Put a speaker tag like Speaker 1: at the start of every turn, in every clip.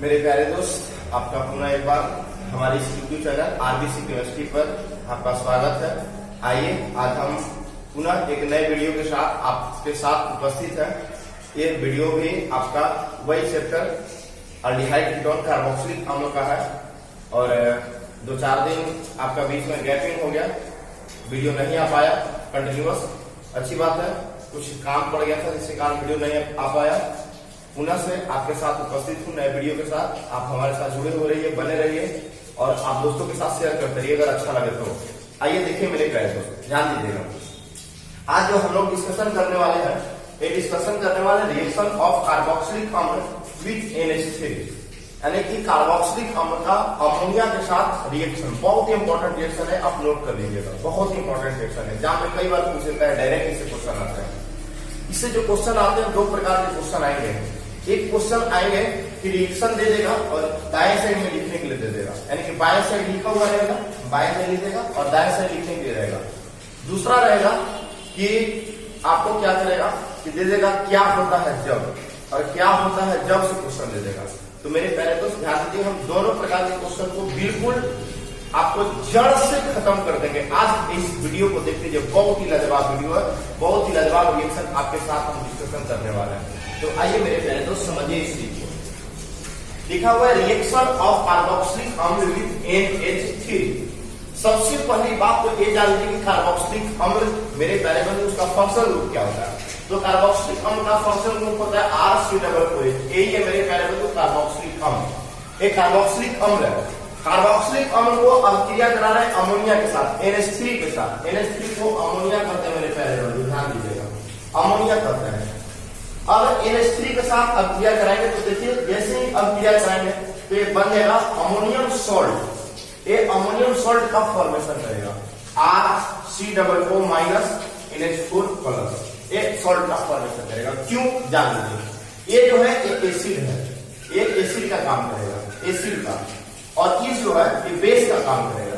Speaker 1: मेरे प्यारे दोस्त, आपका पुनः एक बार हमारे इस यूट्यूब चैनल आरबीसी केमिस्ट्री पर आपका स्वागत है। आइए आज हम पुनः एक नए वीडियो के साथ आपके साथ उपस्थित है। ये वीडियो भी आपका वही चैप्टर अल्डिहाइड कीटोन कार्बोक्सिलिक अम्ल का है और 2-4 दिन आपका बीच में गैपिंग हो गया, वीडियो नहीं आ पाया कंटिन्यूअस। अच्छी बात है, कुछ काम पड़ गया था जिसके कारण वीडियो नहीं आ पाया। पुनः से आपके साथ उपस्थित हूँ नए वीडियो के साथ। आप हमारे साथ जुड़े हो रहिए, बने रहिए और आप दोस्तों के साथ शेयर करते रहिए अगर अच्छा लगे तो। आइए देखिए मेरे प्यारे दोस्त, ध्यान दीजिएगा। आज जो हम लोग डिस्कशन करने वाले हैं, ये डिस्कशन करने वाले रिएक्शन ऑफ कार्बोक्सिलिक अम्ल विथ NH3, यानी कि कार्बोक्सिलिक अम्ल का अमोनिया के साथ रिएक्शन। बहुत ही इंपॉर्टेंट रिएक्शन है, आप नोट कर लीजिएगा। बहुत ही इंपॉर्टेंट रिएक्शन है, जहां पे कई बार पूछ लेता है डायरेक्ट इससे क्वेश्चन आते हैं। इससे जो क्वेश्चन आते हैं 2 प्रकार के क्वेश्चन आएंगे। एक क्वेश्चन आएंगे कि रिएक्शन दे देगा और दाएं साइड में लिखने के लिए दे देगा, यानी कि बाएं साइड लिखा हुआ रहेगा, बाएं साइड लिख देगा और दाएं साइड लिखने के लिए रहेगा। दूसरा रहेगा कि आपको क्या करेगा कि दे देगा क्या होता है जब, और क्या होता है जब से क्वेश्चन दे देगा। तो मेरे प्यारे दोस्त ध्यान दीजिए, हम दोनों प्रकार के क्वेश्चन को बिल्कुल आपको जड़ से खत्म कर देंगे। आज इस वीडियो को देख लीजिए, बहुत ही लाजवाब वीडियो है, बहुत ही लाजवाब रिएक्शन आपके साथ हम डिस्कशन करने वाले हैं। तो आइए मेरे प्यारे दोस्त समझिए इस चीज को। लिखा हुआ है रिएक्शन ऑफ कार्बोक्सिलिक अम्ल विद NH3। सबसे पहली बात तो ये जान लीजिए कि कार्बोक्सिलिक अम्ल मेरे प्यारे बंधु उसका फंक्शनल ग्रुप क्या होता है। तो कार्बोक्सिलिक अम्ल का फंक्शनल ग्रुप होता है RC+OH। यही है मेरे प्यारे बंधु कार्बोक्सिलिक अम्ल। एक कार्बोक्सिलिक अम्ल है। कार्बोक्सिलिक अम्ल को अभिक्रिया करा रहे हैं अमोनिया के साथ, NH3 के साथ। NH3 को अमोनिया करते हैं मेरे प्यारे बंधु, ध्यान दीजिएगा, अमोनिया करते हैं। अब NH3 के साथ अभिक्रिया कराएंगे तो देखिए जैसे ही अभिक्रिया कराएंगे तो ये बन जाएगा अमोनियम सॉल्ट। ये अमोनियम सॉल्ट का फॉर्मेशन करेगा RCOO NH4+। ये सॉल्ट का फॉर्मेशन करेगा। क्यों जान लीजिए, ये जो है ये एसिड है, ये एसिड का काम करेगा, एसिड का। और ये जो है ये बेस का काम करेगा,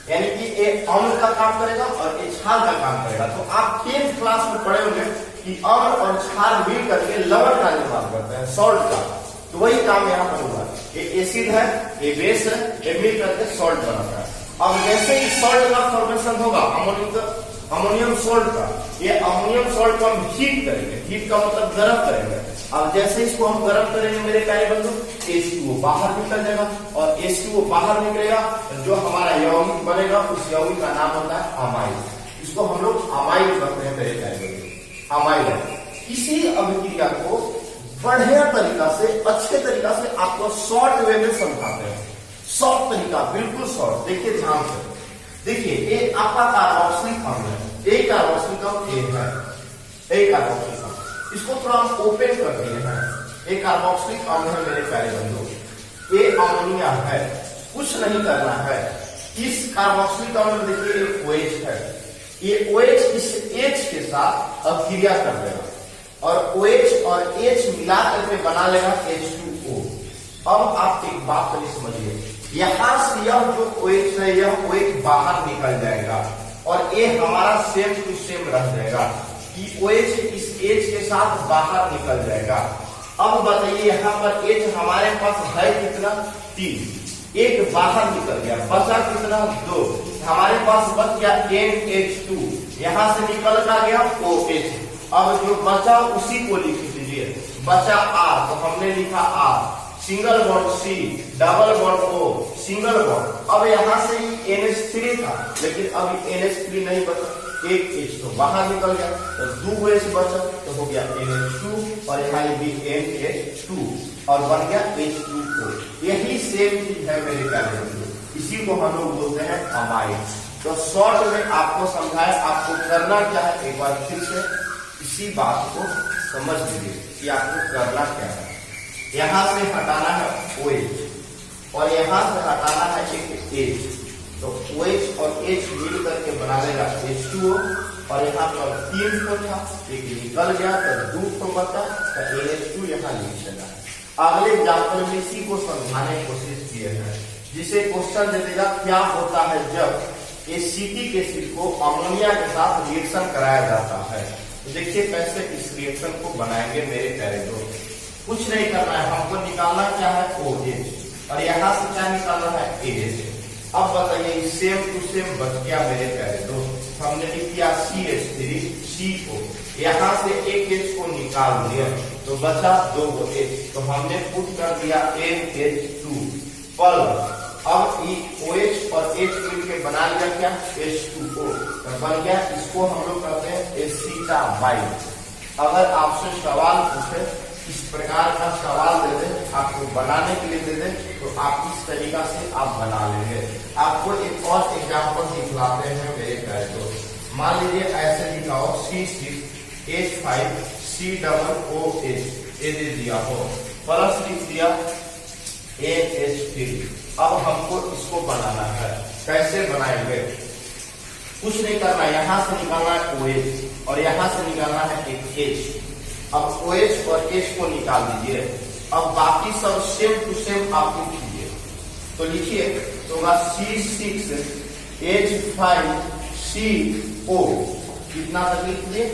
Speaker 1: यानी कि ये अम्ल का काम करेगा और ये क्षार का काम करेगा। तो आप 10th क्लास में पढ़े होंगे कि अम्ल और क्षार मिल करके लवण का निर्माण करते हैं, सॉल्ट का। तो वही काम यहाँ पर हुआ। ये एसिड है, ये बेस है, ये मिल करके सॉल्ट बनाता है। अब जैसे ही सॉल्ट का फॉर्मेशन होगा अमोनियम सॉल्ट का, ये अमोनियम सॉल्ट को हम हीट करेंगे। हीट का मतलब गर्म करेंगे। अब जैसे इसको हम गर्म करेंगे मेरे प्यारे बंधु, H2O बाहर निकल जाएगा और H2O बाहर निकलेगा, जो हमारा यौगिक बनेगा उस यौगिक का नाम होता है अमाइड। इसको हम लोग अमाइड कहते हैं मेरे प्यारे बंधु, अमाइड। इसी अभिक्रिया को बढ़िया तरीका से, अच्छे तरीका से आपको शॉर्ट वे में समझाते हैं। शॉर्ट तरीका, बिल्कुल शॉर्ट। देखिए ध्यान से, देखिए ये आपका कार्बोक्सिलिक अम्ल है, एक कार्बोक्सिलिक अम्ल है, एक कार्बोक्सिलिक अम्ल। इसको थोड़ा हम ओपन कर दिए हैं। एक कार्बोक्सिलिक अम्ल है मेरे प्यारे बंधु, ये अमोनिया है, कुछ नहीं करना है। इस कार्बोक्सिलिक अम्ल में देखिए एक OH है, ये OH इस H के साथ अभिक्रिया कर देगा और OH और H मिला करके बना लेगा H2O। अब आप एक बात पहले समझिए, यहां से यह जो OH है यह OH बाहर निकल जाएगा और ये हमारा सेम टू सेम रह जाएगा कि OH इस H के साथ बाहर निकल जाएगा। अब बताइए यहाँ पर H हमारे पास है कितना, 3, एक बाहर निकल गया, बचा कितना, 2। हमारे पास बच गया NH2, यहाँ से निकल का गया OH। अब जो बचा उसी को लिख लीजिए, बचा R, तो हमने लिखा R, single bond C, double bond O, single bond. अब यहाँ से ही NH3 था, लेकिन अब NH3 नहीं बचा, एक H तो बाहर निकल गया, तो 2 H बचा, तो हो गया NH2 और यहाँ भी NH2 और बन गया H2O। यही सेम चीज है मेरे प्यारे बंधु, इसी को हम लोग बोलते हैं अमाइड। तो शॉर्ट में आपको समझाया, आपको करना क्या है, एक बार फिर से इसी बात को समझ लीजिए कि आपको करना क्या है। यहां से हटाना है OH और यहां से हटाना है एक H, तो OH और H मिल करके बना लेगा H2O। और यहाँ पर 3 को था, एक निकल गया तो 2 को बचा, तो NH2 यहाँ लिख देगा। अगले एग्जाम्पल में इसी को समझाने की कोशिश किए हैं, जिसे क्वेश्चन दे देगा क्या होता है जब एसिटिक एसिड को अमोनिया के साथ रिएक्शन कराया जाता है। तो देखिए कैसे इस रिएक्शन को बनाएंगे मेरे प्यारे दोस्त। कुछ नहीं करना है, हमको निकालना क्या है OH, और यहाँ से क्या निकालना है AH। अब बताइए सेम टू सेम बच गया मेरे प्यारे दोस्त, हमने लिख दिया CH3CO, यहाँ से एक H को निकाल दिया तो बचा 2 H, तो हमने पुट कर दिया NH2 प्लस, अब OH और H मिलकर बना लिया क्या H2O, तो बन गया, इसको हम लोग कहते हैं एसिटामाइड। अगर आपसे सवाल पूछे, इस प्रकार का सवाल दे दे, आपको बनाने के लिए दे दे, तो आप इस तरीका से आप बना लेंगे। आपको एक और एग्जांपल दिखलाते हैं मेरे प्यारे दोस्त। मान लीजिए ऐसे लिखा हो C6H5COOH, ये दे दिया हो, प्लस लिख दिया NH3। अब हमको इसको बनाना है, कैसे बनाएंगे? कुछ नहीं करना, यहां से निकालना है OH और यहां से निकालना है एक H। अब OH और H को निकाल दीजिए, अब बाकी सब सेम टू सेम आप लिखिए, तो लिखिए तो होगा C6H5CO, कितना तक लिख दिए।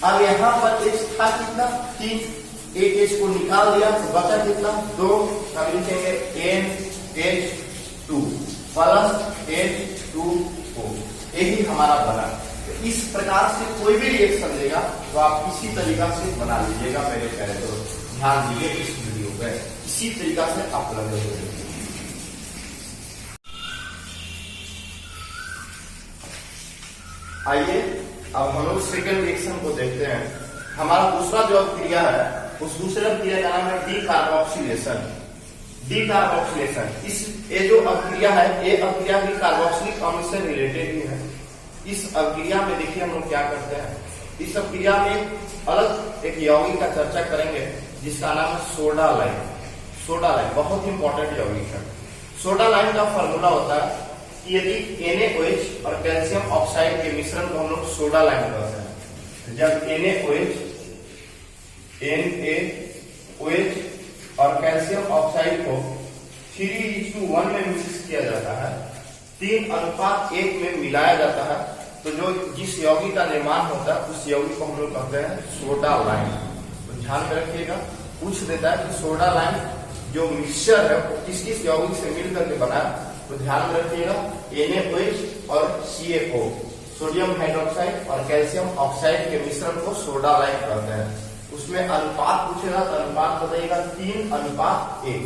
Speaker 1: अब यहाँ पर H था कितना 3, एक H को निकाल दिया तो बचा कितना 2, तब लिखेंगे NH2 प्लस H2O, यही हमारा बना। इस प्रकार से कोई भी रिएक्शन देगा तो आप इसी तरीका से बना लीजिएगा मेरे प्यारे दोस्त, ध्यान दीजिए इस वीडियो पे, इसी तरीका से आप लगे हुए। आइए अब हम लोग सेकेंड रिएक्शन को देखते हैं। हमारा दूसरा जो अभिक्रिया है, उस दूसरे अभिक्रिया का नाम है डीकार्बोक्सिलेशन। डीकार्बोक्सिलेशन, इस ये जो अभिक्रिया है, ये अभिक्रिया भी कार्बोक्सिलिक अम्ल से रिलेटेड ही है। इस अभिक्रिया में देखिए हम लोग क्या करते हैं, इस अभिक्रिया में अलग एक यौगिक का चर्चा करेंगे जिसका नाम है सोडा लाइम। सोडा लाइम बहुत इंपॉर्टेंट यौगिक है। सोडा लाइम का फॉर्मूला होता है कि यदि NaOH और कैल्शियम ऑक्साइड के मिश्रण को हम लोग सोडा लाइम कहते हैं। जब NaOH और कैल्शियम ऑक्साइड को 3:1 में मिक्स किया जाता है, 3:1 में मिलाया जाता है, तो जो जिस यौगिक का निर्माण होता है उस यौगिक को हम लोग कहते हैं सोडा लाइम। तो ध्यान में रखिएगा, पूछ देता है कि सोडा लाइम जो मिक्सचर है वो किस किस यौगिक से मिलकर के बना है, तो ध्यान में रखिएगा NaOH और CaO, सोडियम हाइड्रोक्साइड और कैल्शियम ऑक्साइड के मिश्रण को सोडा लाइम कहते हैं। उसमें अनुपात पूछेगा तो अनुपात बताइएगा 3:1,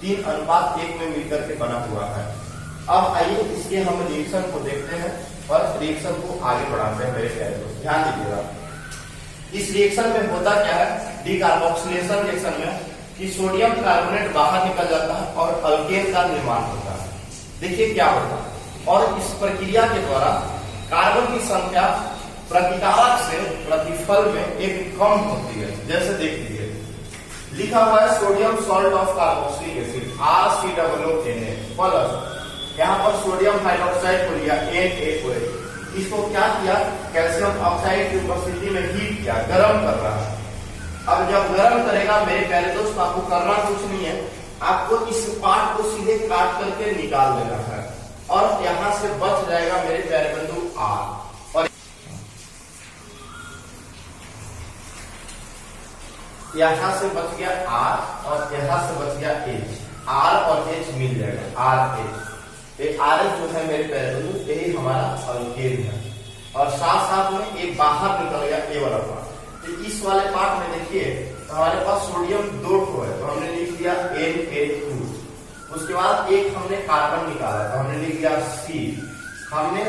Speaker 1: 3:1 में मिलकर के बना हुआ है। अब आइए इसके हम रिएक्शन को देखते हैं और रिएक्शन को आगे बढ़ाते हैं मेरे प्यारे दोस्त, ध्यान दीजिएगा। इस रिएक्शन में होता क्या है, डीकार्बोक्सिलेशन रिएक्शन में कि सोडियम कार्बोनेट बाहर निकल जाता है और अल्केन का निर्माण होता है। देखिए क्या होता है, और इस प्रक्रिया के द्वारा कार्बन की संख्या प्रतिकारक से प्रतिफल में एक कम होती है। जैसे देख लीजिए लिखा हुआ है sodium salt of carboxylic acid RCOONA plus, यहाँ पर सोडियम हाइड्रोक्साइड को लिया NaOH, इसको क्या किया, कैल्शियम ऑक्साइड की उपस्थिति में हीट किया, गर्म कर रहा है। अब जब गर्म करेगा मेरे प्यारे दोस्त, आपको करना कुछ नहीं है, आपको इस पार्ट को सीधे काट करके निकाल देना है और यहाँ से बच जाएगा मेरे प्यारे बंधु R, और यहाँ से बच गया R और यहाँ से बच गया H, R और H मिल जाएगा RH। ये RH जो है मेरे प्यारे बंधु, यही हमारा अल्केन है, और साथ साथ में एक बाहर निकल गया ये वाला पार्ट। तो इस वाले पार्ट में देखिए तो हमारे पास सोडियम 2 ठो है, तो हमने लिख दिया Na2। उसके बाद एक हमने कार्बन निकाला तो हमने लिख दिया C। हमने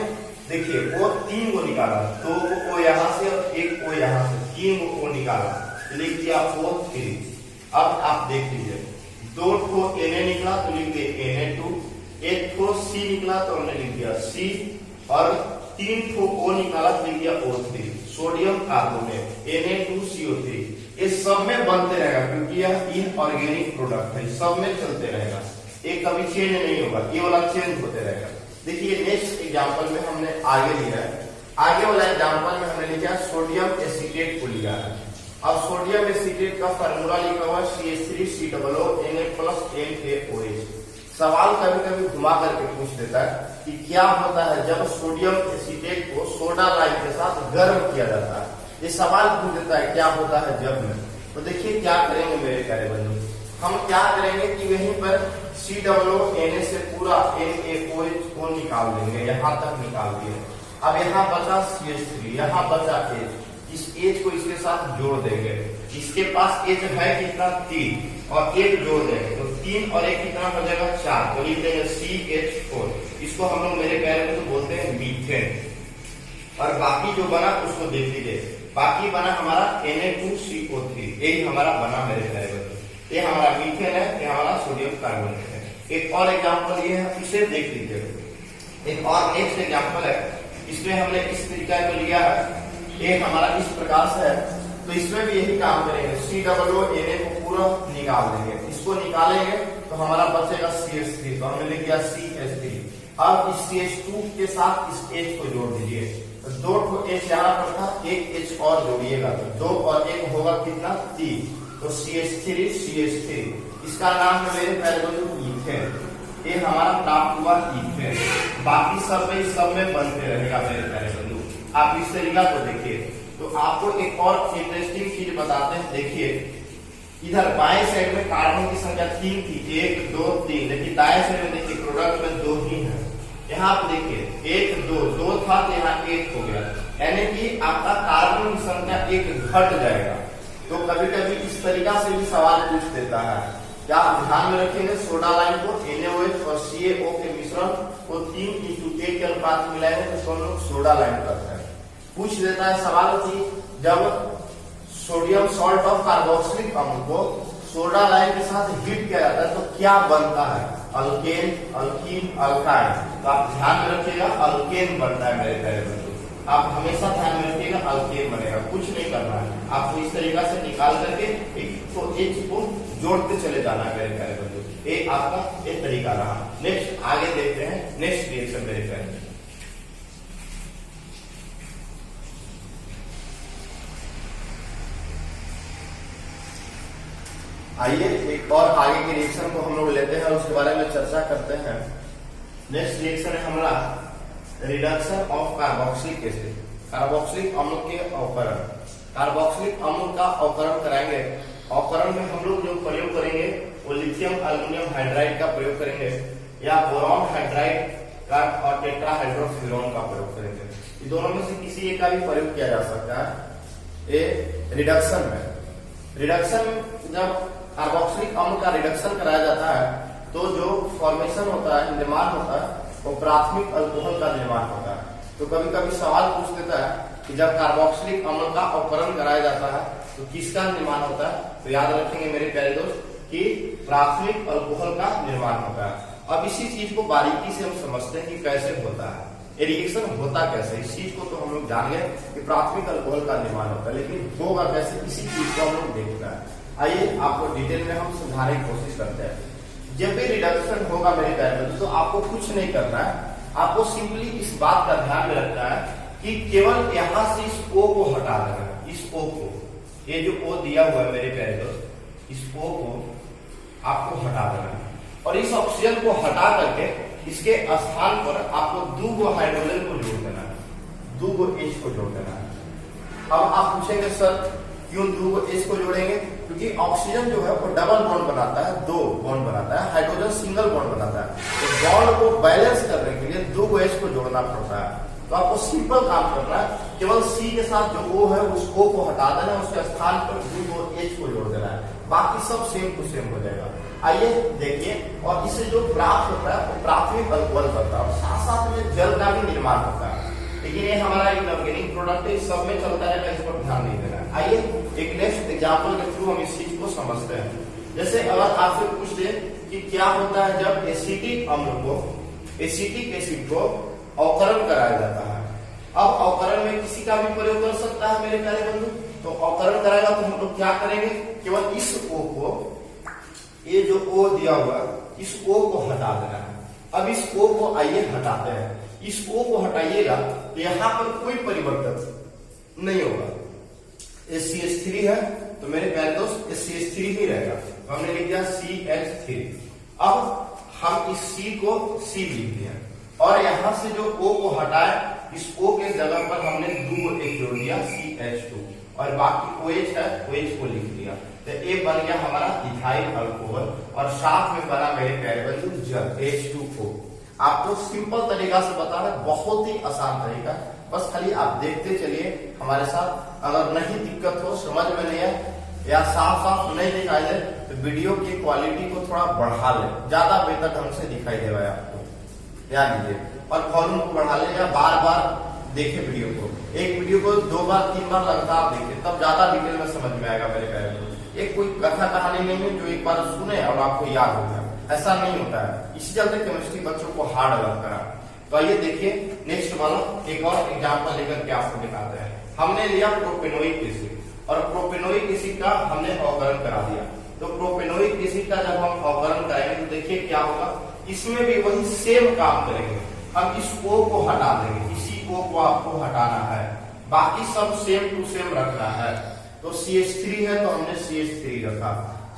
Speaker 1: देखिए वो 3 को निकाला, 2 को O यहाँ से और 1 O यहाँ से, 3 को O निकाला, लिख दिया O3। अब आप देख लीजिए 2 ठो Na निकला तो लिख दिया Na2, 1 ठो C निकला तो हमने लिख दिया C, और 3 ठो O निकाला तो लिख दिया O3। सोडियम कार्बोनेट Na2CO3, ये सब में बनते रहेगा क्योंकि यह इनऑर्गेनिक प्रोडक्ट है, सब में चलते रहेगा, एक कभी चेंज नहीं होगा, ये वाला चेंज होते रहेगा। देखिए नेक्स्ट एग्जांपल में हमने आगे लिया है, आगे वाला एग्जांपल में हमने लिखा सोडियम एसीटेट को लिया है। अब सोडियम एसीटेट का फार्मूला लिखा हुआ CH3COONA प्लस NaOH। सवाल कभी कभी घुमा करके पूछ देता है कि क्या होता है जब सोडियम एसीटेट को सोडा लाइम के साथ गर्म किया जाता है। ये सवाल पूछ देता है क्या होता है जब में, तो देखिए क्या करेंगे मेरे प्यारे बंधु, हम क्या करेंगे कि वहीं पर COO से पूरा NaOH को निकाल देंगे, यहाँ तक निकाल दिए। अब यहाँ बचा CH3, यहाँ बचा H, इस H को इसके साथ जोड़ देंगे। इसके पास H है कितना 3 और 1 जोड़ देंगे तो 3 और 1 कितना हो जाएगा 4, तो लिख देंगे CH4। इसको हम लोग मेरे प्यारे बंधु बोलते हैं मीथेन। और बाकी जो बना उसको देख लीजिए, बाकी बना हमारा Na2CO3, यही हमारा बना मेरे प्यारे बंधु। ये हमारा मीथेन है, ये हमारा सोडियम कार्बोनेट है। एक और एग्जांपल ये है, इसे देख लीजिए। एक और नेक्स्ट एग्जांपल है, इसमें हमने इस तरीका को लिया है, ये हमारा इस प्रकार से है, तो इसमें भी यही काम करेंगे। COO Na को पूरा निकाल देंगे, इसको निकालेंगे तो हमारा बचेगा CH3, तो हमने लिख दिया CH3। अब इस CH2 के साथ इस H को जोड़ दीजिए, तो 2 H यहाँ पर था, 1 H और जोड़िएगा तो 2 और 1 होगा कितना 3, तो CH3, इसका नाम है मेरे प्यारे बंधु ईथेन। ये हमारा प्राप्त हुआ ईथेन। बाकी सब में बनते रहेगा मेरे प्यारे बंधु। आप इस तरीका को देखिए। तो आपको एक और इंटरेस्टिंग चीज बताते हैं, देखिए इधर बाएं साइड में कार्बन की संख्या 3 थी, 1 2 3, लेकिन दाएं साइड में देखिए प्रोडक्ट में 2 ही है। यहाँ पे देखिए 1 2 था तो यहाँ 1 हो गया, यानी कि आपका कार्बन की संख्या 1 घट जाएगा। तो कभी कभी इस तरीका से भी सवाल पूछ देता है, क्या आप ध्यान में रखेंगे सोडा लाइन को NaOH और CaO के मिश्रण को 3:1 के अनुपात में मिलाएंगे तो हम लोग सोडा लाइन करते हैं। पूछ देता है सवाल कि जब सोडियम सॉल्ट ऑफ कार्बोक्सिलिक अम्ल को सोडा लाइन के साथ हीट किया जाता है तो क्या बनता है, अल्केन, अल्कीन, अल्काइन। तो आप ध्यान में रखिएगा अल्केन बनता है मेरे प्यारे बंधु। आप हमेशा ध्यान में रखिएगा अल्केन बनेगा, कुछ नहीं करना है आपको, इस तरीका से निकाल करके H को जोड़ते चले जाना है मेरे प्यारे बंधु। ये आपका एक तरीका रहा। नेक्स्ट आगे देखते हैं, नेक्स्ट रिएक्शन मेरे प्यारे। आइए एक और आगे के रिएक्शन को हम लोग लेते हैं और उसके बारे में चर्चा करते हैं। नेक्स्ट रिएक्शन है हमारा reduction of carboxylic acid, carboxylic अम्ल के अवकरण। कार्बोक्सिलिक अम्ल का अवकरण कराएंगे। अवकरण में हम लोग जो प्रयोग करेंगे वो लिथियम एल्युमिनियम हाइड्राइड का प्रयोग करेंगे या बोरॉन हाइड्राइड का और टेट्राहाइड्रोफ्यूरॉन का प्रयोग करेंगे। ये दोनों में से किसी एक का भी प्रयोग किया जा सकता है। ये रिडक्शन में, रिडक्शन जब कार्बोक्सिलिक अम्ल का रिडक्शन कराया जाता है तो जो फॉर्मेशन होता है, निर्माण होता है, वो प्राथमिक अल्कोहल का निर्माण होता है। तो कभी कभी सवाल पूछ देता है कि जब कार्बोक्सिलिक अम्ल का अवकरण कराया जाता है तो किसका निर्माण होता है, तो याद रखेंगे मेरे प्यारे दोस्त कि प्राथमिक अल्कोहल का निर्माण होता है। अब इसी चीज को बारीकी से हम समझते हैं कि कैसे होता है, रिएक्शन होता कैसे। इस चीज को तो हम लोग जान गए कि प्राथमिक अल्कोहल का निर्माण होता है, लेकिन होगा कैसे इसी चीज को हम लोग देखना है। आइए आपको डिटेल में हम समझाने की कोशिश करते हैं। जब भी रिडक्शन होगा मेरे प्यारे बच्चों तो आपको कुछ नहीं करना है, आपको सिंपली इस बात का ध्यान में रखना है कि केवल यहां से इस O को हटा देना है। इस O को, ये जो O दिया हुआ है मेरे प्यारे दोस्त, इस O को आपको हटा देना है और इस ऑक्सीजन को हटा करके इसके स्थान पर आपको 2 हाइड्रोजन को जोड़ देना है, 2 H को जोड़ देना है। अब आप पूछेंगे सर क्यों 2 H को जोड़ेंगे, क्योंकि ऑक्सीजन जो है वो डबल बॉन्ड बनाता है, 2 बॉन्ड बनाता है, हाइड्रोजन सिंगल बॉन्ड बनाता है। तो बॉन्ड को बैलेंस करने के लिए 2 H को जोड़ना पड़ता है। तो आपको सिंपल काम करना है, केवल C के साथ जो O है उस O को हटा देना है, उसके स्थान पर 2 H को जोड़ देना है, बाकी सब सेम टू सेम हो जाएगा। आइए देखिए, और इससे जो प्राप्त होता है वो प्राथमिक अल्कोहल बनता है और साथ साथ में जल का भी निर्माण होता है। लेकिन ये हमारा एक ऑर्गेनिक प्रोडक्ट है, सब में चलता है, इस पर ध्यान नहीं देना। आइए एक नेक्स्ट एग्जांपल के थ्रू हम इस चीज को समझते हैं। जैसे अगर आपसे पूछ दे कि क्या होता है जब एसिटिक अम्ल को, एसिटिक एसिड को अवकरण कराया जाता है। अब अवकरण में किसी का भी प्रयोग कर सकता है मेरे प्यारे बंधु। तो अवकरण कराएगा तो हम लोग क्या करेंगे, केवल इस O को, ये जो O दिया हुआ इस O को हटा देना है। अब इस O को आइए हटाते हैं। इस O को हटाइएगा तो यहाँ पर कोई परिवर्तन नहीं होगा। ये CH3 है तो मेरे प्यारे दोस्त ये CH3 ही रहेगा, तो हमने लिख दिया CH3। अब हम इस C को C लिख दिया और यहां से जो O को हटाए, इस O के जगह पर हमने 2 H जोड़ दिया CH2 और बाकी OH है, OH को लिख दिया, तो ये बन गया हमारा इथाइल अल्कोहल और साथ में बना मेरे प्यारे बंधु जल H2O। आपको सिंपल तरीका से बता रहे, बहुत ही आसान तरीका, बस खाली आप देखते चलिए हमारे साथ। अगर नहीं दिक्कत हो, समझ में नहीं है या साफ साफ नहीं दिखाई दे तो वीडियो की क्वालिटी को थोड़ा बढ़ा ले, ज्यादा बेहतर ढंग से दिखाई देगा आपको, ध्यान दीजिए। और वॉल्यूम को बढ़ा ले या बार बार देखे वीडियो को, एक वीडियो को 2 बार 3 बार लगातार देखे, तब ज्यादा डिटेल में समझ में आएगा मेरे प्यारे को। एक कोई कथा कहानी नहीं है जो एक बार सुने और आपको याद हो गया, ऐसा नहीं होता है। इसी चलते केमिस्ट्री बच्चों को हार्ड लगता है। तो आइए देखिए नेक्स्ट वाला एक और एग्जाम्पल लेकर के आपको दिखाते हैं। हमने लिया प्रोपेनोइक एसिड और प्रोपेनोइक एसिड का हमने अवकरण करा दिया। तो प्रोपेनोइक एसिड का जब हम अवकरण कराएंगे तो देखिए क्या होगा, इसमें भी वही सेम काम करेंगे। हम इस O को हटा देंगे, इसी O को आपको हटाना है, बाकी सब सेम टू सेम रखना है। तो CH3 है तो हमने CH3 रखा,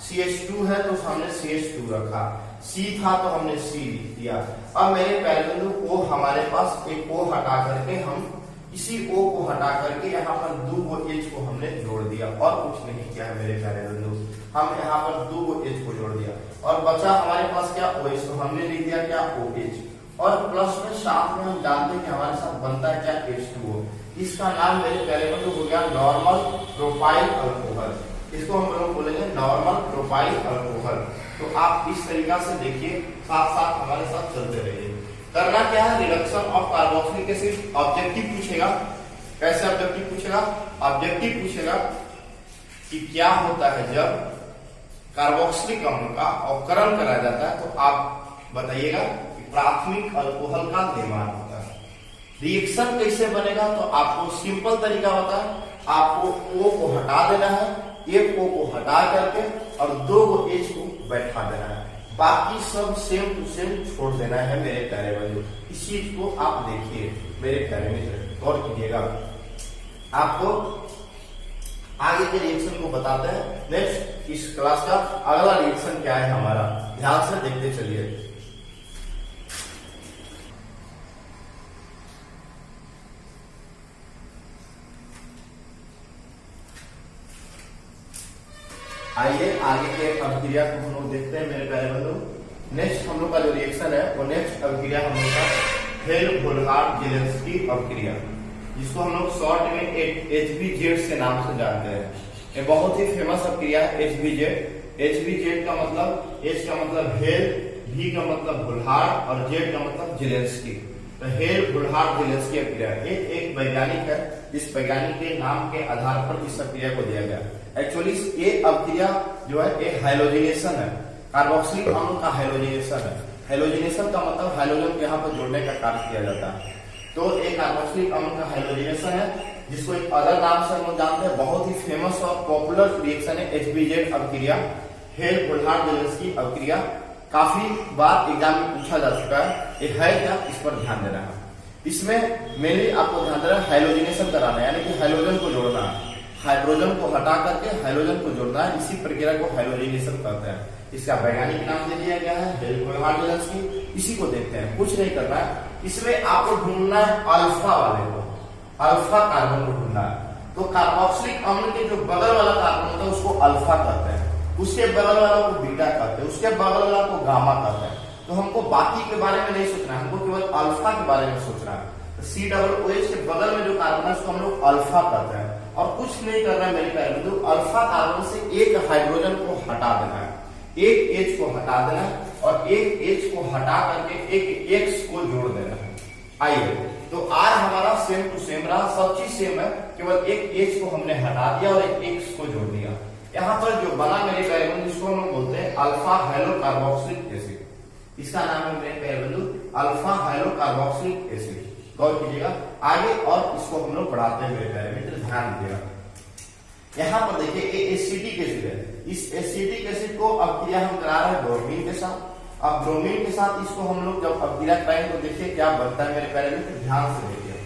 Speaker 1: CH2 है तो हमने CH2 रखा, C था तो हमने C लिख दिया। अब मेरे प्यारे बंधु O हमारे पास एक O हटा करके हम इसी O को हटा करके यहाँ पर 2 H को हमने जोड़ दिया और कुछ नहीं किया है मेरे प्यारे बंधु। हम यहाँ पर 2 H को जोड़ दिया और बचा हमारे पास क्या OH, तो हमने लिख दिया क्या OH और प्लस में साथ में हम जानते हैं कि हमारे साथ बनता है क्या H2O। इसका नाम मेरे प्यारे बंधु हो गया नॉर्मल प्रोपाइल अल्कोहल। इसको हम लोग बोलेंगे नॉर्मल प्रोपाइल अल्कोहल। तो आप इस तरीका से देखिए, साथ साथ हमारे साथ चलते रहिए। करना क्या है, reduction of carboxylic acid. Objective पूछेगा, कैसे ऑब्जेक्टिव पूछेगा, ऑब्जेक्टिव पूछेगा कि क्या होता है जब कार्बोक्सिलिक अम्ल का अवकरण कराया जाता है। तो आप बताइएगा कि प्राथमिक अल्कोहल का निर्माण होता है। रिएक्शन कैसे बनेगा, तो आपको सिंपल तरीका होता है, आपको O को हटा देना है, एक O को हटा करके और 2 H को बैठा देना है, बाकी सब सेम टू सेम छोड़ देना है मेरे प्यारे बंधु। इस चीज को आप देखिए मेरे प्यारे मित्र, गौर कीजिएगा। आपको आगे के रिएक्शन को बताते हैं। नेक्स्ट इस क्लास का अगला रिएक्शन क्या है हमारा, ध्यान से देखते चलिए। आइए आगे के अभिक्रिया को हम लोग देखते हैं मेरे प्यारे बंधु। नेक्स्ट हम लोग का जो रिएक्शन है वो नेक्स्ट अभिक्रिया हम लोग का हेल-वोल्हार्ड-जेलेंस्की अभिक्रिया, जिसको हम लोग शॉर्ट में HVZ से नाम से जानते हैं। ये बहुत ही फेमस अभिक्रिया है HVZ। HVZ का मतलब, H का मतलब हेल, V का मतलब वोल्हार्ड और Z का मतलब जेलेंस्की। तो हेल-वोल्हार्ड-जेलेंस्की अभिक्रिया एक वैज्ञानिक है, इस वैज्ञानिक के नाम के आधार पर इस अभिक्रिया को दिया गया। एक्चुअली ये अभिक्रिया जो है ये हाइलोजिनेशन है, कार्बोक्सिलिक अम्ल का हाइलोजिनेशन है। हाइलोजिनेशन का मतलब हाइड्रोजन को यहाँ पर जोड़ने का कार्य किया जाता है। तो एक कार्बोक्सिलिक अम्ल का हाइलोजिनेशन है, जिसको एक अदर नाम से हम लोग जानते हैं। बहुत ही फेमस और पॉपुलर रिएक्शन है HVZ अभिक्रिया, हेल-वोल्हार्ड-जेलेंस्की अभिक्रिया। काफी बार एग्जाम में पूछा जा चुका है, ये है क्या, इस पर ध्यान देना है। इसमें मेनली आपको ध्यान देना है हाइलोजिनेशन कराना है, यानी कि हाइड्रोजन को जोड़ना है, हाइड्रोजन को हटा करके हाइड्रोजन को जोड़ना है। इसी प्रक्रिया को हाइलोजिनेशन कहते हैं। इसका वैज्ञानिक नाम दे दिया गया है हेल-वोल्हार्ड-जेलेंस्की। इसी को देखते हैं, कुछ नहीं करना है। इसमें आपको ढूंढना है अल्फा वाले को, अल्फा कार्बन को ढूंढना है। तो कार्बोक्सिलिक अम्ल के जो बगल वाला कार्बन होता है उसको अल्फा कहते हैं, उसके बगल वाला को बीटा कहते हैं, उसके बगल वाला को गामा कहते हैं। तो हमको बाकी के बारे में नहीं सोचना है, हमको केवल अल्फा के बारे में सोचना है। COOH के बगल में जो कार्बन है उसको हम लोग अल्फा कहते हैं। और कुछ नहीं करना है मेरे प्यारे बंधु, अल्फा कार्बन से एक हाइड्रोजन को हटा देना है, एक H को हटा देना है और एक H को हटा करके एक X को जोड़ देना है। आइए, तो R हमारा सेम टू सेम रहा, सब चीज सेम है, केवल एक H को हमने हटा दिया और एक X को जोड़ दिया। यहाँ पर जो बना मेरे प्यारे बंधु, जिसको हम लोग बोलते हैं अल्फा हाइड्रोकार्बोक्सिलिक एसिड। इसका नाम है मेरे प्यारे बंधु अल्फा हाइड्रोकार्बोक्सिलिक एसिड। गौर कीजिएगा आगे, और इसको हम लोग बढ़ाते हैं मेरे प्यारे मित्र, ध्यान दीजिएगा। यहाँ पर देखिए ये एसिटिक एसिड है, इस एसिटिक एसिड को अभिक्रिया हम करा रहे हैं ब्रोमीन के साथ। अब ब्रोमीन के साथ इसको हम लोग जब अभिक्रिया कराएंगे तो देखिए क्या बनता है मेरे प्यारे मित्र, ध्यान से देखिए।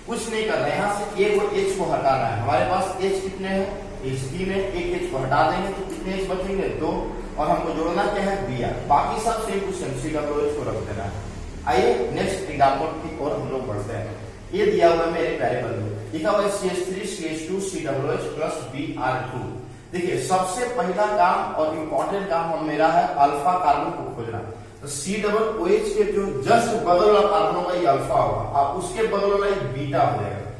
Speaker 1: कुछ नहीं करना है, यहाँ से एक और H को हटाना है। हमारे पास H कितने हैं, H3 में एक H को हटा देंगे तो कितने H बचेंगे, 2, और हमको जोड़ना क्या है, Br। बाकी सब सेम टू सेम COOH को रख देना है। आइए नेक्स्ट एग्जाम्पल की ओर हम लोग बढ़ते हैं। ये दिया हुआ है मेरे प्यारे बंधु, लिखा हुआ है CH3 CH2 COOH plus Br2। देखिए सबसे पहला काम और इम्पोर्टेंट काम मेरा है अल्फा कार्बन को खोजना। तो COOH के जो जस्ट बगल वाला कार्बन होगा ये अल्फा होगा, अब उसके बगल वाला ये बीटा हो जाएगा।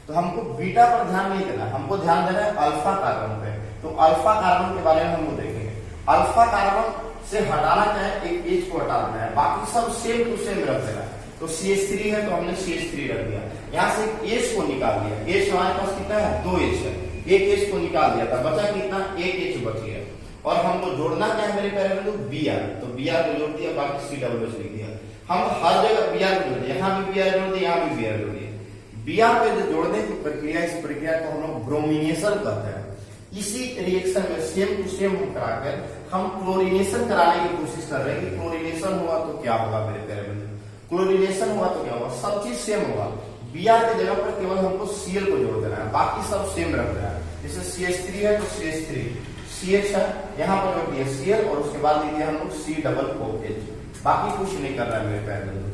Speaker 1: तो हमको बीटा पर ध्यान नहीं देना, हमको ध्यान देना है अल्फा कार्बन पे। तो अल्फा कार्बन के बारे में हम देखेंगे। अल्फा कार्बन से हटाना क्या है, एक H को हटा देना है, बाकी सब सेम टू सेम रख देना है। तो CH3 है तो हमने CH3 रख दिया, यहाँ से एक H को निकाल दिया। H हमारे पास कितना है, 2H है, एक H को निकाल दिया था, बचा कितना, एक H बच गया। और हमको जोड़ना क्या है मेरे प्यारे बंधु, Br। तो Br को जोड़ दिया, बाकी COOH लिख दिया। हम हर जगह Br को जोड़ दिया, यहाँ भी Br जोड़ दिया, यहाँ भी Br जोड़ दिया। Br पे जो जोड़ने की प्रक्रिया, इस प्रक्रिया को हम लोग ब्रोमिनेशन कहते हैं। इसी रिएक्शन में सेम टू सेम कराकर हम क्लोरीनेशन कराने की कोशिश कर रहे हैं कि क्लोरीनेशन हुआ तो क्या होगा मेरे प्यारे बंधु, क्लोरीनेशन हुआ तो क्या होगा, सब चीज सेम होगा। Br की जगह पर केवल हमको Cl को जोड़ देना है, बाकी सब सेम रख देना है। जैसे CH3 है तो CH3, CH है, यहाँ पर जोड़ दिया Cl और उसके बाद लिख दिया हम लोग COOH, बाकी कुछ नहीं कर रहा है मेरे प्यारे बंधु।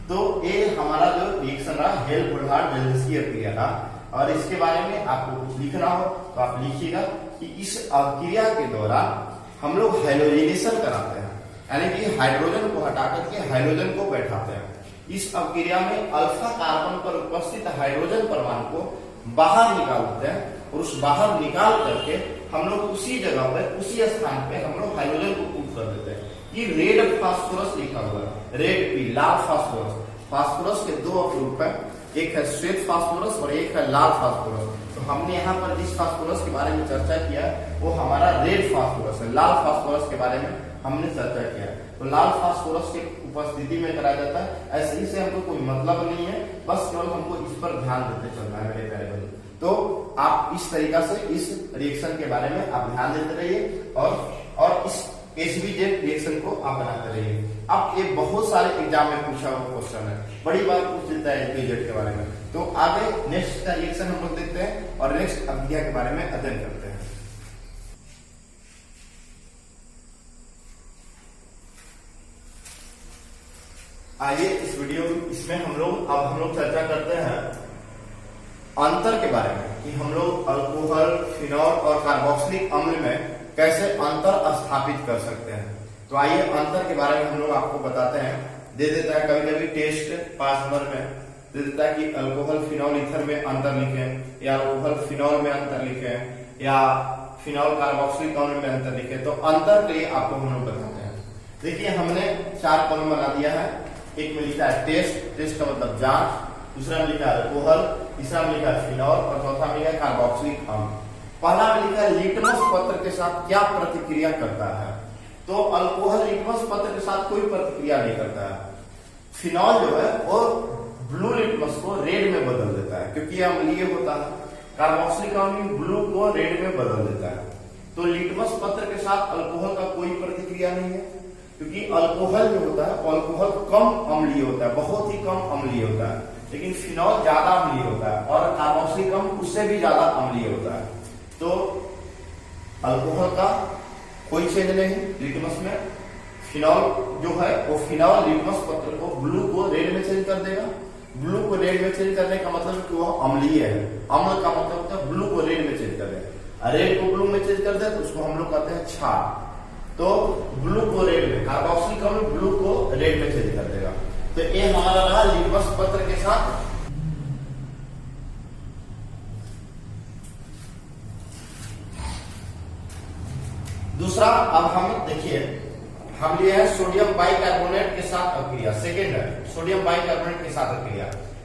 Speaker 1: तो ये हमारा जो रिएक्शन रहा हेल्प-बुल्हार्ड-जेलिंस्की क्रिया था। और इसके बारे में आपको कुछ लिखना हो तो आप लिखिएगा कि इस क्रिया के दौरान हम लोग हैलोजेनेशन कराते हैं, यानी कि हाइड्रोजन को हटा करके हाइड्रोजन को बैठाते हैं। इस अभिक्रिया में अल्फा कार्बन पर उपस्थित हाइड्रोजन परमाणु को बाहर निकालते हैं और उस बाहर निकाल करके हम लोग उसी जगह पर, उसी स्थान पे हम लोग हाइड्रोजन को पुट कर देते हैं। ये रेड फास्फोरस लिखा हुआ है, रेड पी, लाल फास्फोरस। फास्फोरस के दो रूप है, एक है श्वेत फास्फोरस और एक है लाल फास्फोरस। तो हमने यहाँ पर जिस फास्फोरस के बारे में चर्चा किया वो हमारा रेड फास्फोरस है। लाल फास्फोरस के बारे में हमने चर्चा किया। तो लाल फास्फोरस की उपस्थिति में कराया जाता है। ऐसे ही से हमको कोई मतलब नहीं है, बस केवल हमको इस पर ध्यान देते चलना है मेरे प्यारे बंधु। तो आप इस तरीका से इस रिएक्शन के बारे में आप ध्यान देते रहिए और इस HBZ रिएक्शन को आप बनाते रहिए। अब ये बहुत सारे एग्जाम में पूछा हुआ क्वेश्चन है, बड़ी बार पूछ लेता है HBZ के बारे में। तो आगे नेक्स्ट का रिएक्शन हम लोग देखते हैं और नेक्स्ट अभिक्रिया के बारे में अध्ययन करते हैं। आइए इस वीडियो इसमें हम लोग चर्चा करते हैं अंतर के बारे में कि हम लोग अल्कोहल, फिनॉल और कार्बोक्सिलिक अम्ल में कैसे अंतर स्थापित कर सकते हैं। तो आइए अंतर के बारे में हम लोग आपको बताते हैं। दे देता है कभी कभी टेस्ट 5 नंबर में दे देता है कि अल्कोहल फिनॉल ईथर में अंतर लिखें, या अल्कोहल फिनॉल में अंतर लिखें, या फिनॉल कार्बोक्सिलिक अम्ल में अंतर लिखें। तो अंतर के लिए आपको हम लोग बताते हैं। देखिए हमने 4 कॉलम बना दिया है। एक में लिखा है टेस्ट का मतलब जांच, दूसरा में लिखा है अल्कोहल, तीसरा में लिखा है फिनॉल और चौथा में लिखा है कार्बोक्सिलिक अम्ल। पहला में लिखा है लिटमस पत्र के साथ क्या प्रतिक्रिया करता है। तो अल्कोहल लिटमस पत्र के साथ कोई प्रतिक्रिया नहीं करता है। फिनॉल जो है वो ब्लू लिटमस को रेड में बदल देता है क्योंकि यह अम्लीय होता है। कार्बोक्सिलिक अम्ल ब्लू को रेड में बदल देता है। तो लिटमस पत्र के साथ अल्कोहल का कोई प्रतिक्रिया नहीं है क्योंकि अल्कोहल जो होता है अल्कोहल कम अम्लीय होता है, बहुत ही कम अम्लीय होता है, लेकिन फिनॉल ज्यादा अम्लीय होता है और कार्बोक्सिलिक अम्ल उससे भी ज्यादा अम्लीय होता है। तो अल्कोहल का कोई चेंज नहीं लिटमस में। फिनॉल जो है वो फिनॉल लिटमस पत्र को ब्लू को रेड में चेंज कर देगा। ब्लू को रेड में चेंज करने का मतलब कि वह अम्लीय है। अम्ल का मतलब होता है ब्लू को रेड में चेंज कर देगा। रेड को ब्लू में चेंज कर दे तो उसको हम लोग कहते हैं क्षार। तो ब्लू को रेड में, कार्बोक्सिलिक अम्ल ब्लू को रेड में चेंज कर देगा। तो ये हमारा रहा लिटमस पत्र के साथ। दूसरा, अब हम देखिए हम लिए हैं सोडियम बाइकार्बोनेट के साथ अभिक्रिया। सेकेंड है सोडियम बाइकार्बोनेट के साथ अभिक्रिया।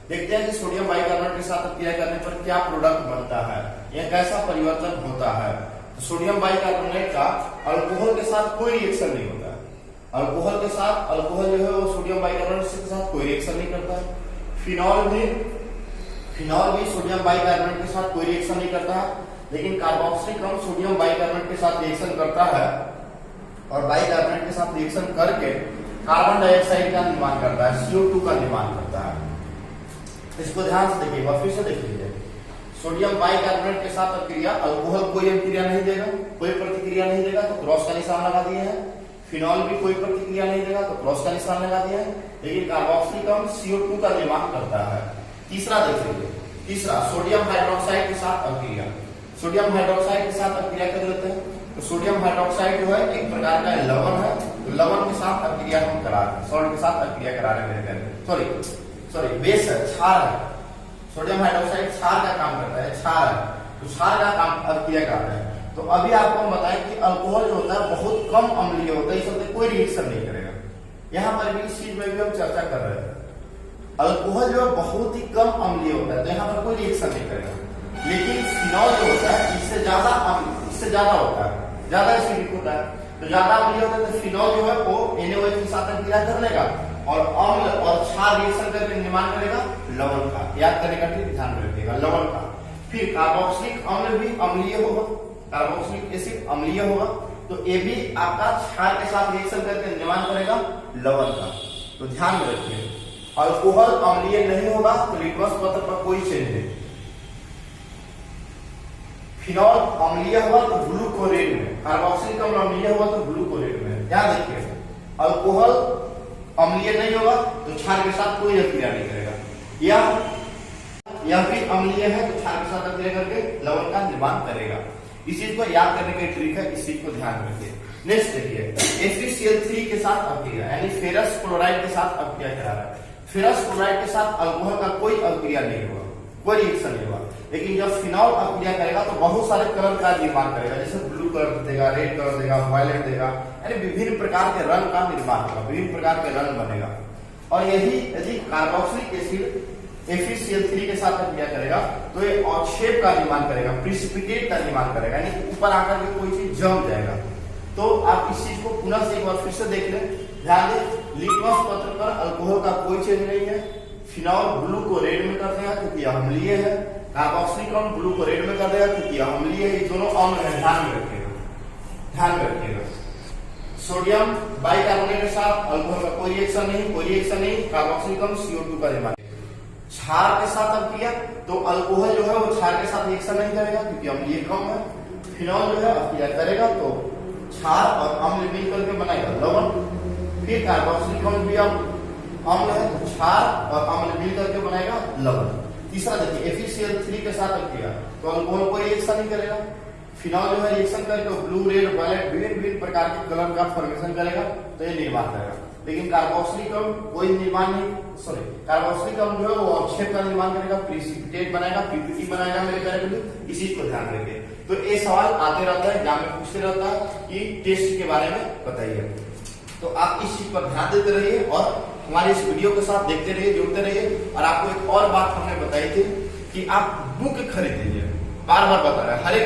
Speaker 1: देखते हैं कि सोडियम बाइकार्बोनेट के साथ अभिक्रिया करने पर क्या प्रोडक्ट बनता है, यह कैसा परिवर्तन होता है। तो सोडियम बाइकार्बोनेट का अल्कोहल के साथ कोई रिएक्शन नहीं होता है। अल्कोहल के साथ अल्कोहल जो है वो सोडियम बाइकार्बोनेट के साथ कोई रिएक्शन नहीं करता है। फिनॉल भी सोडियम बाइकार्बोनेट के साथ कोई रिएक्शन नहीं करता है, लेकिन कार्बोक्सिलिक अम्ल सोडियम बाइकार्बोनेट के साथ रिएक्शन करता है और बाइकार्बोनेट के साथ रिएक्शन करके कार्बन डाइऑक्साइड का निर्माण करता है, CO2 का निर्माण करता है। इसको ध्यान से देखिए, फिर से देख लीजिए। सोडियम बाइकार्बोनेट के साथ अभिक्रिया, अल्कोहल कोई अभिक्रिया नहीं देगा, कोई प्रतिक्रिया नहीं देगा तो क्रॉस का निशान लगा दिए हैं। फिनॉल भी कोई प्रतिक्रिया नहीं देगा तो क्रॉस का निशान लगा दिया है। लेकिन कार्बोक्सिलिक अम्ल CO2 का निर्माण करता है। तीसरा देख लीजिए, तीसरा सोडियम हाइड्रोक्साइड के साथ अभिक्रिया। सोडियम हाइड्रोक्साइड के साथ अभिक्रिया कर लेते हैं। तो सोडियम हाइड्रोक्साइड जो है एक प्रकार का लवण है, तो लवण के साथ अभिक्रिया हम करा रहे हैं, सॉल्ट के साथ अभिक्रिया करा रहे हैं। सॉरी बेस है, क्षार है। सोडियम हाइड्रोक्साइड क्षार का काम करता है, क्षार है, तो क्षार का काम अभिक्रिया कराता है। तो अभी आपको हम बताएं कि अल्कोहल जो होता है बहुत कम अम्लीय होता है, इससे कोई रिएक्शन नहीं करेगा। यहाँ पर भी इस चीज में भी हम चर्चा कर रहे हैं, अल्कोहल जो है बहुत ही कम अम्लीय होता है, तो यहाँ पर कोई रिएक्शन नहीं करेगा। लेकिन फिनॉल जो होता है इससे ज्यादा होता है, ज्यादा एसिडिक होता है, तो ज्यादा अम्लीय होता है, तो फिनॉल जो है वो NaOH के साथ अभिक्रिया कर लेगा और अम्ल और क्षार रिएक्शन करके निर्माण करेगा लवण का। याद करने का ध्यान में रखिएगा, लवण का। फिर कार्बोक्सिलिक अम्ल भी अम्लीय होगा, कार्बोक्सिलिक एसिड अम्लीय होगा, तो ये भी आपका क्षार के साथ रिएक्शन करके निर्माण करेगा लवण का। तो ध्यान में रखिए, अल्कोहल अम्लीय नहीं होगा तो लिटमस पत्र पर कोई चेंज नहीं। फिनॉल अम्लीय हुआ तो ब्लू क्लोरेट में, कार्बोक्सिलिक अम्ल अम्लीय हुआ तो ब्लू क्लोरेट में। याद रखिए, अल्कोहल अम्लीय नहीं होगा तो क्षार के साथ कोई अभिक्रिया नहीं करेगा, या फिर अम्लीय है तो क्षार के साथ अभिक्रिया करके लवण का निर्माण करेगा। इस चीज को याद करने का ट्रिक है, इस चीज को ध्यान में रखिए। नेक्स्ट देखिए, FeCl3 के साथ अभिक्रिया, यानी फेरस क्लोराइड के साथ अभिक्रिया करा रहा है। फेरस क्लोराइड के साथ अल्कोहल का कोई अभिक्रिया नहीं होगा, कोई रिएक्शन नहीं होगा। लेकिन जब फिनॉल अभिक्रिया करेगा तो बहुत सारे कलर का निर्माण करेगा, जैसे ब्लू कलर देगा, रेड कलर देगा, वायलेट देगा, यानी विभिन्न प्रकार के रंग का निर्माण होगा, विभिन्न प्रकार के रंग बनेगा। और यदि कार्बोक्सिलिक एसिड FeCl3 के साथ अभिक्रिया करेगा तो ये अवक्षेप का निर्माण करेगा, प्रिसिपिटेट का निर्माण करेगा, यानी ऊपर आकर के कोई चीज जम जाएगा। तो आप इस चीज को पुनः से एक बार फिर से देख लें, ध्यान दें, लिटमस पत्र पर अल्कोहल का कोई चेंज नहीं है। फिनॉल ब्लू को रेड में कर देगा क्योंकि यह अम्लीय है, कार्बोक्सिलिक अम्ल ब्लू को रेड में कर देगा क्योंकि यह अम्लीय है। ये दोनों अम्ल है, ध्यान में रखिएगा, ध्यान में रखिएगा। सोडियम बाइकार्बोनेट के साथ अल्कोहल का कोई रिएक्शन नहीं, कोई रिएक्शन नहीं। कार्बोक्सिलिक अम्ल CO2 का निर्माण। क्षार के साथ अभिक्रिया, तो अल्कोहल जो है वो क्षार के साथ रिएक्शन नहीं करेगा क्योंकि अम्लीय कम है। फिनॉल जो है अभिक्रिया करेगा तो क्षार और अम्ल मिलकर के बनाएगा लवण। फिर कार्बोक्सिलिक अम्ल भी अम्ल है, तो क्षार और अम्ल मिलकर के बनाएगा लवण। तीसरा देखिए, FeCl3 के साथ अभिक्रिया, तो अल्कोहल कोई रिएक्शन नहीं करेगा। फिनॉल जो है रिएक्शन करके ब्लू, रेड, वायलेट विभिन्न प्रकार के कलर का फॉर्मेशन करेगा, तो ये निर्माण करेगा। लेकिन कार्बोक्सिलिक अम्ल कोई निर्माण नहीं, कार्बोक्सिलिक अम्ल जो है वो अवक्षेप का निर्माण करेगा, प्रिसिपिटेट बनाएगा, PPT बनाएगा मेरे प्यारे बच्चों। इसी को ध्यान रखिए। तो ये सवाल आते रहता है, एग्जाम में पूछते रहता है कि टेस्ट के बारे में बताइए। तो आप इस चीज पर ध्यान देते रहिए और हमारे इस वीडियो के साथ देखते रहिए, जुड़ते रहिए। और आपको एक और बात हमने बताई थी कि आप बुक खरीद लीजिए, बार बार बता रहे हैं, हर एक